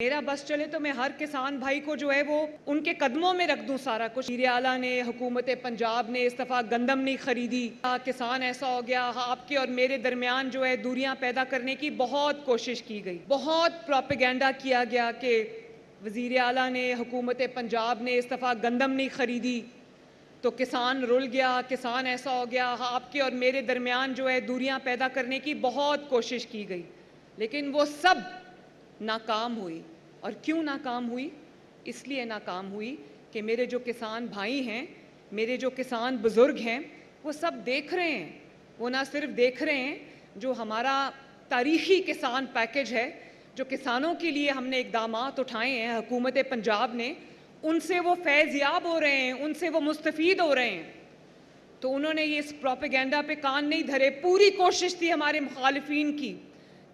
मेरा बस चले तो मैं हर किसान भाई को जो है वो उनके कदमों में रख दूं सारा कुछ। वज़ीर आला ने, हुकूमत पंजाब ने इस दफ़ा गंदम नहीं खरीदी। किसान ऐसा हो गया, आपके और मेरे दरमियान जो है दूरियां पैदा करने की बहुत कोशिश की गई, बहुत प्रोपेगेंडा किया गया कि वज़ीर आला ने, हुकूमत पंजाब ने इस दफ़ा गंदम नहीं खरीदी तो किसान रुल गया, किसान ऐसा हो गया। आपके और मेरे दरमियान जो है दूरियां पैदा करने की बहुत कोशिश की गई, लेकिन वो सब नाकाम हुई। और क्यों नाकाम हुई? इसलिए नाकाम हुई कि मेरे जो किसान भाई हैं, मेरे जो किसान बुज़ुर्ग हैं, वो सब देख रहे हैं। वो ना सिर्फ देख रहे हैं, जो हमारा तारीख़ी किसान पैकेज है, जो किसानों के लिए हमने इक़दामात उठाए हैं हुकूमत पंजाब ने, उनसे वो फैज़याब हो रहे हैं, उनसे वो मुस्तफ़ीद हो रहे हैं। तो उन्होंने ये इस प्रोपेगेंडा पे कान नहीं धरे। पूरी कोशिश थी हमारे मुखालिफिन की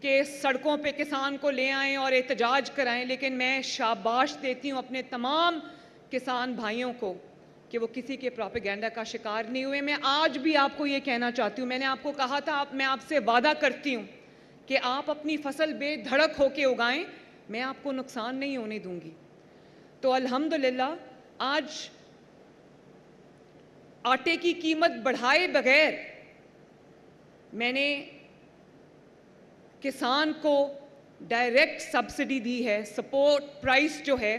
कि सड़कों पे किसान को ले आएं और एहतजाज कराएं, लेकिन मैं शाबाश देती हूँ अपने तमाम किसान भाइयों को कि वो किसी के प्रोपेगेंडा का शिकार नहीं हुए। मैं आज भी आपको ये कहना चाहती हूँ, मैंने आपको कहा था, मैं आपसे वादा करती हूँ कि आप अपनी फसल बेधड़क होके उगाएं, मैं आपको नुकसान नहीं होने दूंगी। तो अल्हम्दुलिल्लाह आज आटे की कीमत बढ़ाए बगैर मैंने किसान को डायरेक्ट सब्सिडी दी है। सपोर्ट प्राइस जो है,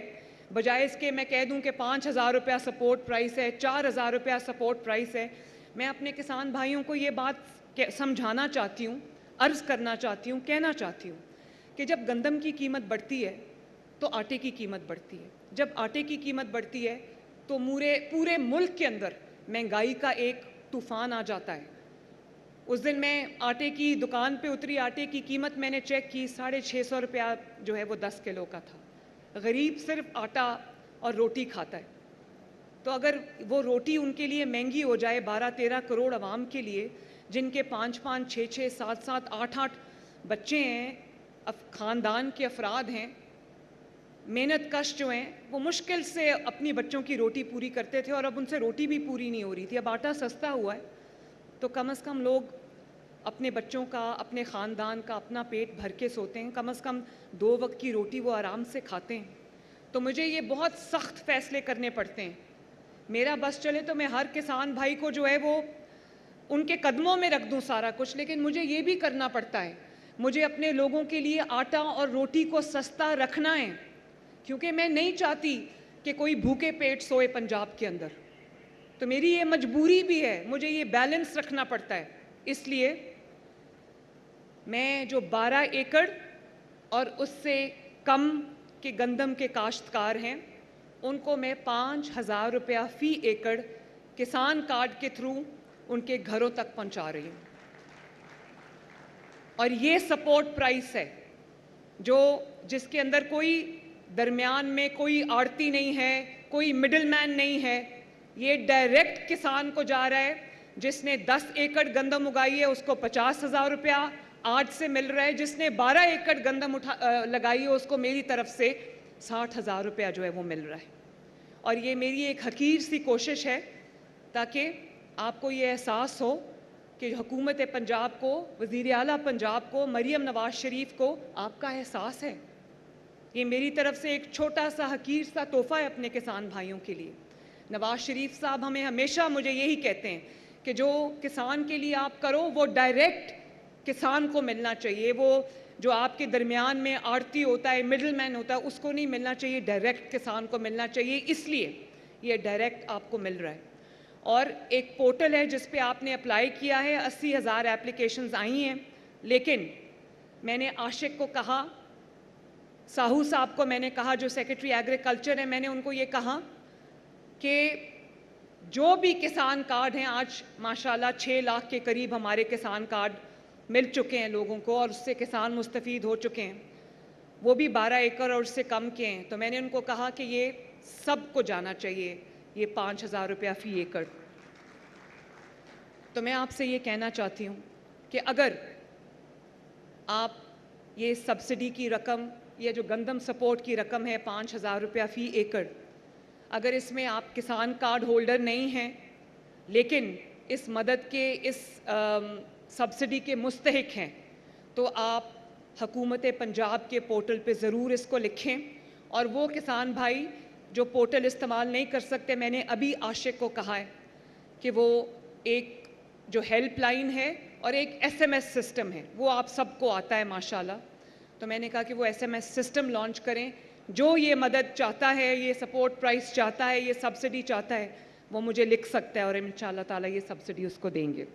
बजाय इसके मैं कह दूं कि 5,000 रुपया सपोर्ट प्राइस है, 4,000 रुपया सपोर्ट प्राइस है, मैं अपने किसान भाइयों को ये बात समझाना चाहती हूँ, अर्ज़ करना चाहती हूँ, कहना चाहती हूँ कि जब गंदम की कीमत बढ़ती है तो आटे की कीमत बढ़ती है। जब आटे की कीमत बढ़ती है तो पूरे मुल्क के अंदर महंगाई का एक तूफ़ान आ जाता है। उस दिन मैं आटे की दुकान पे उतरी, आटे की कीमत मैंने चेक की, 650 रुपया जो है वो 10 किलो का था। गरीब सिर्फ आटा और रोटी खाता है, तो अगर वो रोटी उनके लिए महंगी हो जाए, 12-13 करोड़ अवाम के लिए, जिनके 5-5, 6-6, 7-7, 8-8 बच्चे हैं, ख़ानदान के अफराद हैं, मेहनत कश जो हैं, वो मुश्किल से अपनी बच्चों की रोटी पूरी करते थे और अब उनसे रोटी भी पूरी नहीं हो रही थी। अब आटा सस्ता हुआ है तो कम से कम लोग अपने बच्चों का, अपने ख़ानदान का अपना पेट भर के सोते हैं, कम से कम 2 वक्त की रोटी वो आराम से खाते हैं। तो मुझे ये बहुत सख्त फ़ैसले करने पड़ते हैं। मेरा बस चले तो मैं हर किसान भाई को जो है वो उनके कदमों में रख दूं सारा कुछ, लेकिन मुझे ये भी करना पड़ता है। मुझे अपने लोगों के लिए आटा और रोटी को सस्ता रखना है, क्योंकि मैं नहीं चाहती कि कोई भूखे पेट सोए पंजाब के अंदर। तो मेरी ये मजबूरी भी है, मुझे ये बैलेंस रखना पड़ता है। इसलिए मैं जो 12 एकड़ और उससे कम के गंदम के काश्तकार हैं, उनको मैं 5,000 रुपया फ़ी एकड़ किसान कार्ड के थ्रू उनके घरों तक पहुंचा रही हूँ। और ये सपोर्ट प्राइस है जिसके अंदर कोई दरमियान में कोई आड़ती नहीं है, कोई मिडिल मैन नहीं है। ये डायरेक्ट किसान को जा रहा है। जिसने 10 एकड़ गंदम उगाई है उसको 50,000 रुपया आज से मिल रहा है। जिसने 12 एकड़ गंदम लगाई है उसको मेरी तरफ से 60,000 रुपया जो है वो मिल रहा है। और ये मेरी एक हकीर सी कोशिश है ताकि आपको ये एहसास हो कि हुकूमत पंजाब को, वज़ीर आला पंजाब को, मरियम नवाज़ शरीफ को आपका एहसास है। ये मेरी तरफ से एक छोटा सा हकीर सा तोहफ़ा है अपने किसान भाइयों के लिए। नवाज़ शरीफ साहब हमें हमेशा मुझे यही कहते हैं कि जो किसान के लिए आप करो वो डायरेक्ट किसान को मिलना चाहिए। वो जो आपके दरमियान में आड़ती होता है, मिडिल मैन होता है, उसको नहीं मिलना चाहिए, डायरेक्ट किसान को मिलना चाहिए। इसलिए ये डायरेक्ट आपको मिल रहा है। और एक पोर्टल है जिस पे आपने अप्लाई किया है, 80,000 एप्लीकेशंस आई हैं। लेकिन मैंने आशिक को कहा, साहू साहब को मैंने कहा जो सेक्रेटरी एग्रीकल्चर है, मैंने उनको ये कहा कि जो भी किसान कार्ड हैं, आज माशाल्लाह 6 लाख के करीब हमारे किसान कार्ड मिल चुके हैं लोगों को और उससे किसान मुस्तफ़ीद हो चुके हैं, वो भी 12 एकड़ और उससे कम के हैं। तो मैंने उनको कहा कि ये सबको जाना चाहिए, ये 5,000 रुपया फ़ी एकड़। तो मैं आपसे ये कहना चाहती हूँ कि अगर आप ये सब्सिडी की रकम, ये जो गंदम सपोर्ट की रकम है 5,000 रुपया फ़ी एकड़, अगर इसमें आप किसान कार्ड होल्डर नहीं हैं लेकिन इस मदद के, इस सब्सिडी के मुस्तहिक हैं, तो आप हुकूमत पंजाब के पोर्टल पे ज़रूर इसको लिखें। और वो किसान भाई जो पोर्टल इस्तेमाल नहीं कर सकते, मैंने अभी आशिक को कहा है कि वो एक जो हेल्पलाइन है और एक SMS सिस्टम है, वो आप सबको आता है माशाल्लाह। तो मैंने कहा कि वो SMS सिस्टम लॉन्च करें। जो ये मदद चाहता है, ये सपोर्ट प्राइस चाहता है, ये सब्सिडी चाहता है, वो मुझे लिख सकता है और इंशाल्लाह ताला ये सब्सिडी उसको देंगे।